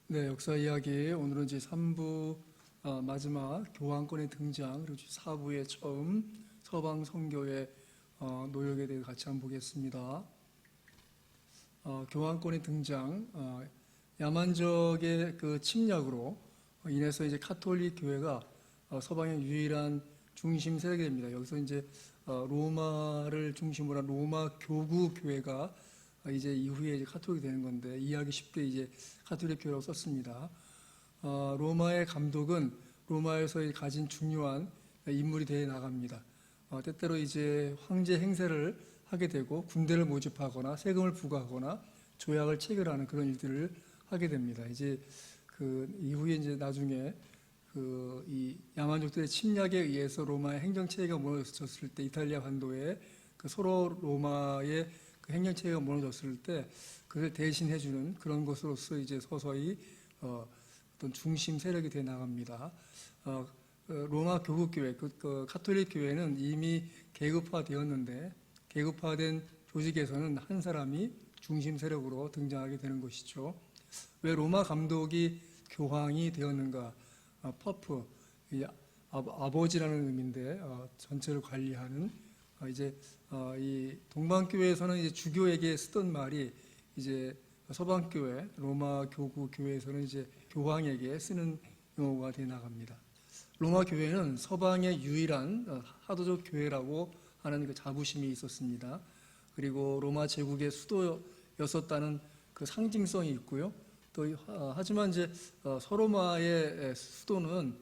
네, 역사 이야기 오늘은 이제 3부 마지막 교황권의 등장, 그리고 4부의 처음 서방 선교의 노역에 대해 같이 한번 보겠습니다. 교황권의 등장, 야만적의 그 침략으로 인해서 이제 카톨릭 교회가 서방의 유일한 중심 세력이 됩니다. 여기서 이제 로마를 중심으로 한 로마 교구 교회가 이제 이후에 이제 카톨릭이 되는 건데, 이해하기 쉽게 이제 카톨릭 교회라고 썼습니다. 로마의 감독은 로마에서 가진 중요한 인물이 되어 나갑니다. 때때로 이제 황제 행세를 하게 되고 군대를 모집하거나 세금을 부과하거나 조약을 체결하는 그런 일들을 하게 됩니다. 이제 그 이후에 이제 나중에 이 야만족들의 침략에 의해서 로마의 행정체계가 무너졌을 때, 이탈리아 반도에 그 서로 로마의 그 행정체계가 무너졌을 때 그걸 대신해주는 그런 것으로서 이제 서서히 어떤 중심 세력이 되어 나갑니다. 로마 교구교회, 그 카톨릭 교회는 이미 계급화되었는데, 계급화된 조직에서는 한 사람이 중심 세력으로 등장하게 되는 것이죠. 왜 로마 감독이 교황이 되었는가? 퍼프, 아버지라는 의미인데 전체를 관리하는, 이제 이 동방교회에서는 이제 주교에게 쓰던 말이 이제 서방교회, 로마 교구 교회에서는 이제 교황에게 쓰는 용어가 되어 나갑니다. 로마 교회는 서방의 유일한 사도적 교회라고 하는 그 자부심이 있었습니다. 그리고 로마 제국의 수도였었다는 그 상징성이 있고요. 또 하지만 이제 서로마의 수도는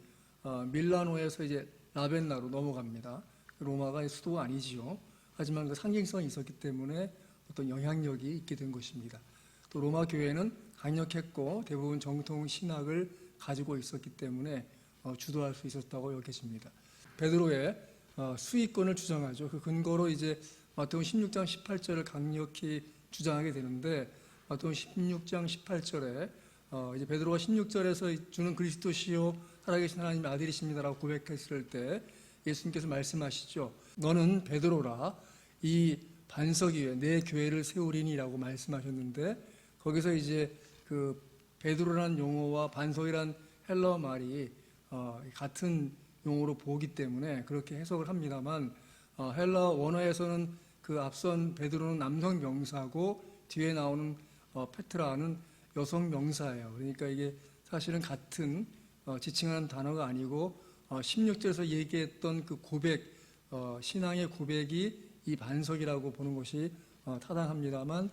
밀라노에서 이제 라벤나로 넘어갑니다. 로마가 수도가 아니지요. 하지만 그 상징성이 있었기 때문에 어떤 영향력이 있게 된 것입니다. 또 로마 교회는 강력했고 대부분 정통 신학을 가지고 있었기 때문에 주도할 수 있었다고 여겨집니다. 베드로의 수위권을 주장하죠. 그 근거로 이제 마태복음 16장 18절을 강력히 주장하게 되는데, 마태복음 16장 18절에 이제 베드로가 16절에서 주는 그리스도시요 살아계신 하나님의 아들이십니다라고 고백했을 때 예수님께서 말씀하시죠. 너는 베드로라, 이 반석 위에 내 교회를 세우리니라고 말씀하셨는데, 거기서 이제 그 베드로라는 용어와 반석이란 헬라어 말이 같은 용어로 보기 때문에 그렇게 해석을 합니다만, 헬라어 원어에서는 그 앞선 베드로는 남성 명사고 뒤에 나오는 페트라는 여성 명사예요. 그러니까 이게 사실은 같은 지칭하는 단어가 아니고 16절에서 얘기했던 그 고백, 신앙의 고백이 이 반석이라고 보는 것이 타당합니다만,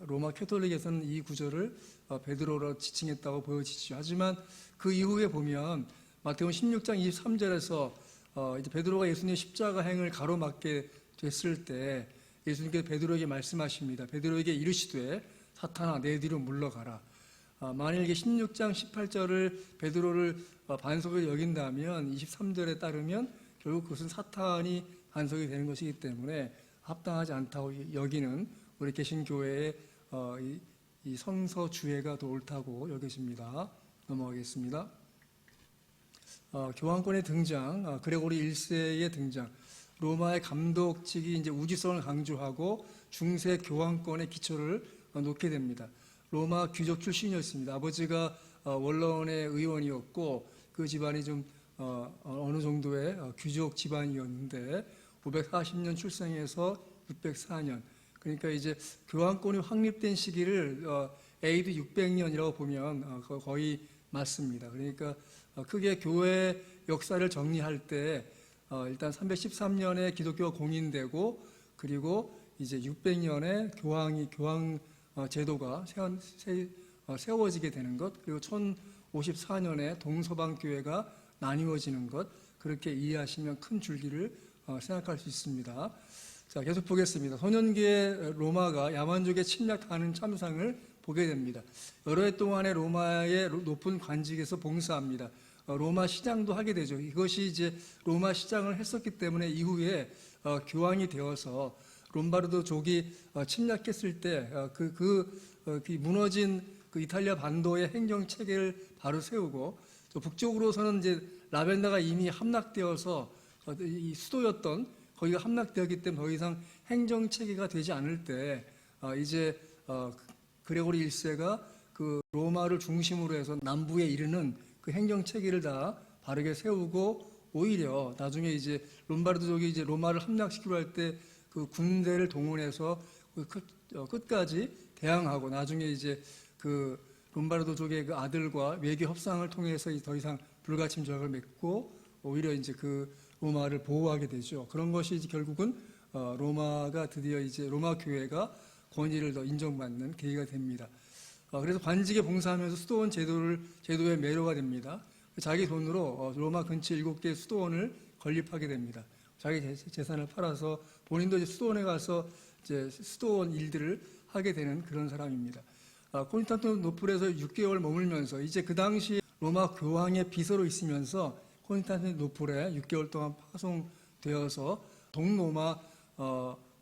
로마 캐톨릭에서는 이 구절을 베드로로 지칭했다고 보여지죠. 하지만 그 이후에 보면 마태복음 16장 23절에서 이제 베드로가 예수님의 십자가 행을 가로막게 됐을 때 예수님께서 베드로에게 말씀하십니다. 베드로에게 이르시되 사탄아 내 뒤로 물러가라. 만일 16장 18절을 베드로를 반석을 여긴다면 23절에 따르면 결국 그것은 사탄이 반석이 되는 것이기 때문에 합당하지 않다고 여기는 우리 개신교회의 이 성서 주회가 더 옳다고 여겨집니다. 넘어가겠습니다. 교황권의 등장, 그레고리 1세의 등장, 로마의 감독직이 이제 우주성을 강조하고 중세 교황권의 기초를 놓게 됩니다. 로마 귀족 출신이었습니다. 아버지가 원로원의 의원이었고 그 집안이 좀 어느 정도의 귀족 집안이었는데 540년 출생해서 604년, 그러니까 이제 교황권이 확립된 시기를 AD 600년이라고 보면 거의 맞습니다. 그러니까 크게 교회 역사를 정리할 때 일단 313년에 기독교가 공인되고, 그리고 이제 600년에 교황 제도가 세워지게 되는 것, 그리고 1054년에 동서방 교회가 나뉘어지는 것, 그렇게 이해하시면 큰 줄기를 생각할 수 있습니다. 자, 계속 보겠습니다. 소년기의 로마가 야만족에 침략하는 참상을 보게 됩니다. 여러 해 동안에 로마의 높은 관직에서 봉사합니다. 로마 시장도 하게 되죠. 이것이 이제 로마 시장을 했었기 때문에 이후에 교황이 되어서 롬바르도족이 침략했을 때 무너진 그 이탈리아 반도의 행정 체계를 바로 세우고, 북쪽으로서는 이제 라벤다가 이미 함락되어서 이 수도였던 거기가 함락되었기 때문에 더 이상 행정 체계가 되지 않을 때 이제 그레고리 1세가 그 로마를 중심으로 해서 남부에 이르는 그 행정 체계를 다 바르게 세우고 오히려 나중에 이제 롬바르드족이 이제 로마를 함락시키려 할 때 그 군대를 동원해서 그 끝까지 대항하고 나중에 이제 그 롬바르도족의 그 아들과 외교 협상을 통해서 더 이상 불가침 조약을 맺고 오히려 이제 그 로마를 보호하게 되죠. 그런 것이 이제 결국은 로마가 드디어 이제 로마 교회가 권위를 더 인정받는 계기가 됩니다. 그래서 관직에 봉사하면서 수도원 제도의 매료가 됩니다. 자기 돈으로 로마 근처 7개의 수도원을 건립하게 됩니다. 자기 재산을 팔아서 본인도 이제 수도원에 가서 이제 수도원 일들을 하게 되는 그런 사람입니다. 콘스탄티노플에서 6개월 머물면서 이제 그 당시 로마 교황의 비서로 있으면서 콘스탄티노플에 6개월 동안 파송되어서 동로마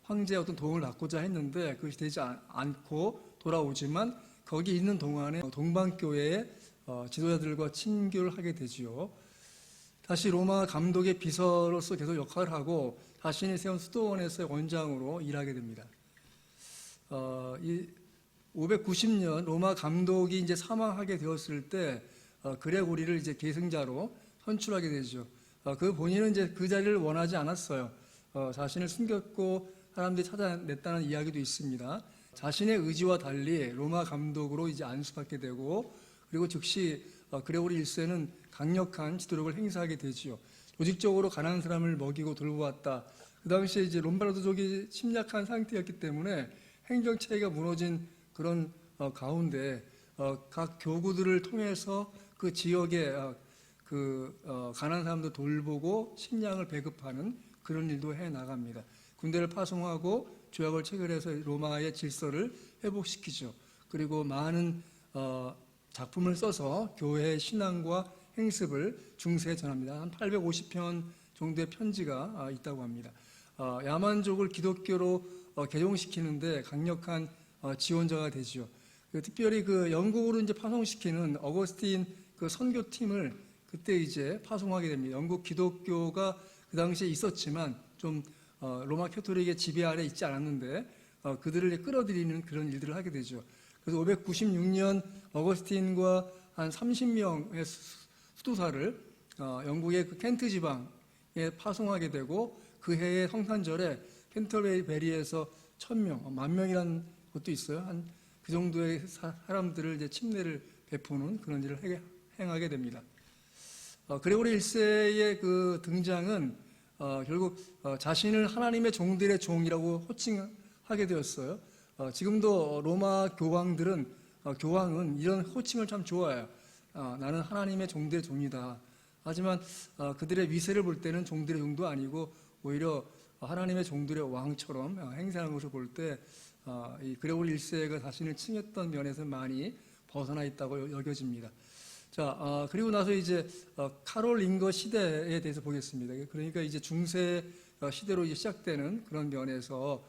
황제의 어떤 도움을 받고자 했는데 그것이 되지 않고 돌아오지만 거기 있는 동안에 동방교회의 지도자들과 친교를 하게 되지요. 다시 로마 감독의 비서로서 계속 역할을 하고 자신이 세운 수도원에서의 원장으로 일하게 됩니다. 590년 로마 감독이 이제 사망하게 되었을 때 그레고리를 이제 계승자로 선출하게 되죠. 그 본인은 이제 그 자리를 원하지 않았어요. 자신을 숨겼고 사람들이 찾아냈다는 이야기도 있습니다. 자신의 의지와 달리 로마 감독으로 이제 안수받게 되고 그리고 즉시 그레고리 1세는 강력한 지도력을 행사하게 되지요. 조직적으로 가난한 사람을 먹이고 돌보았다. 그 당시에 이제 롬바르도족이 침략한 상태였기 때문에 행정 체계가 무너진 그런 가운데 각 교구들을 통해서 그 지역의 가난한 사람들 돌보고 식량을 배급하는 그런 일도 해 나갑니다. 군대를 파송하고 조약을 체결해서 로마의 질서를 회복시키죠. 그리고 많은 작품을 써서 교회의 신앙과 행습을 중세에 전합니다. 한 850편 정도의 편지가 있다고 합니다. 야만족을 기독교로 개종시키는데 강력한 지원자가 되죠. 특별히 그 영국으로 이제 파송시키는 어거스틴 그 선교팀을 그때 이제 파송하게 됩니다. 영국 기독교가 그 당시에 있었지만 좀 로마 캐토릭의 지배 아래 있지 않았는데 그들을 끌어들이는 그런 일들을 하게 되죠. 그래서 596년 어거스틴과 한 30명의 수도사를 영국의 그 켄트 지방에 파송하게 되고 그 해의 성탄절에 캔터베리에서 1000명, 10,000명이라는 것도 있어요. 한 그 정도의 사람들을 이제 침례를 베푸는 그런 일을 행하게 됩니다. 그레고리 1세의 그 등장은 결국 자신을 하나님의 종들의 종이라고 호칭하게 되었어요. 지금도 로마 교황은 이런 호칭을 참 좋아해요. 나는 하나님의 종들의 종이다. 하지만 그들의 위세를 볼 때는 종들의 종도 아니고 오히려 하나님의 종들의 왕처럼 행세하는 것을 볼 때 이 그레고리 1세가 자신을 칭했던 면에서 많이 벗어나 있다고 여겨집니다. 자, 그리고 나서 이제 카롤링거 시대에 대해서 보겠습니다. 그러니까 이제 중세 시대로 이제 시작되는 그런 면에서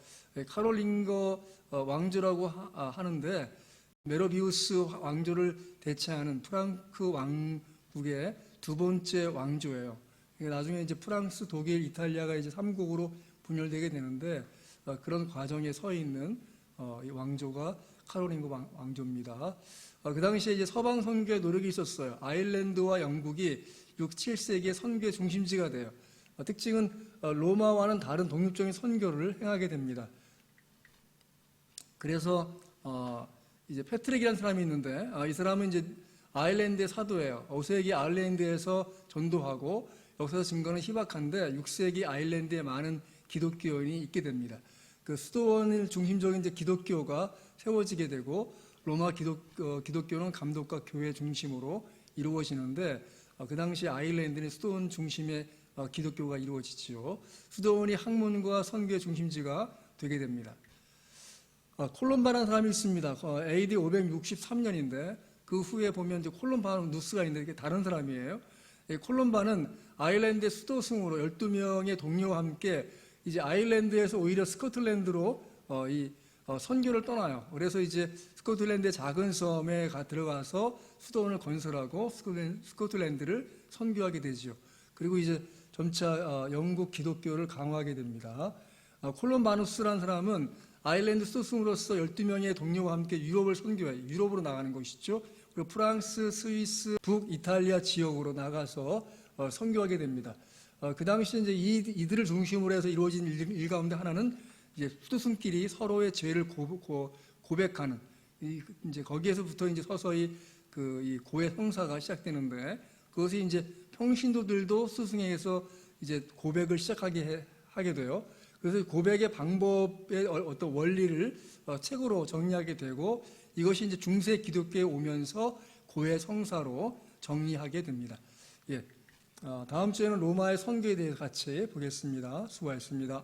카롤링거 왕조라고 하는데 메로비우스 왕조를 대체하는 프랑크 왕국의 두 번째 왕조예요. 나중에 이제 프랑스, 독일, 이탈리아가 이제 3국으로 분열되게 되는데 그런 과정에 서 있는 이 왕조가 카롤링거 왕조입니다. 그 당시에 이제 서방 선교의 노력이 있었어요. 아일랜드와 영국이 6, 7세기의 선교의 중심지가 돼요. 특징은 로마와는 다른 독립적인 선교를 행하게 됩니다. 그래서 이제 패트릭이라는 사람이 있는데 이 사람은 이제 아일랜드의 사도예요. 5세기 아일랜드에서 전도하고 역사 증거는 희박한데 6세기 아일랜드에 많은 기독교인이 있게 됩니다. 그 수도원을 중심적인 이제 기독교가 세워지게 되고 로마 기독교는 감독과 교회 중심으로 이루어지는데 그 당시 아일랜드는 수도원 중심의 기독교가 이루어지지요. 수도원이 학문과 선교의 중심지가 되게 됩니다. 콜롬바라는 사람이 있습니다. AD 563년인데 그 후에 보면 이제 콜롬바누스가 있는데 이게 다른 사람이에요. 콜롬바는 아일랜드의 수도승으로 12명의 동료와 함께 이제 아일랜드에서 오히려 스코틀랜드로 선교를 떠나요. 그래서 이제 스코틀랜드의 작은 섬에 들어가서 수도원을 건설하고 스코틀랜드를 선교하게 되죠. 그리고 이제 점차 영국 기독교를 강화하게 됩니다. 콜롬바누스라는 사람은 아일랜드 스승으로서 12명의 동료와 함께 유럽을 선교해 유럽으로 나가는 것이죠. 그리고 프랑스, 스위스, 북이탈리아 지역으로 나가서 선교하게 됩니다. 그 당시 이제 이들을 중심으로 해서 이루어진 일 가운데 하나는 이제 스승끼리 서로의 죄를 고백하는 이제 거기에서부터 이제 서서히 이 고해 성사가 시작되는데 그것이 이제 평신도들도 스승에게서 이제 고백을 하게 돼요. 그래서 고백의 방법의 어떤 원리를 책으로 정리하게 되고 이것이 이제 중세 기독교에 오면서 고해 성사로 정리하게 됩니다. 예. 다음 주에는 로마의 선교에 대해서 같이 보겠습니다. 수고하셨습니다.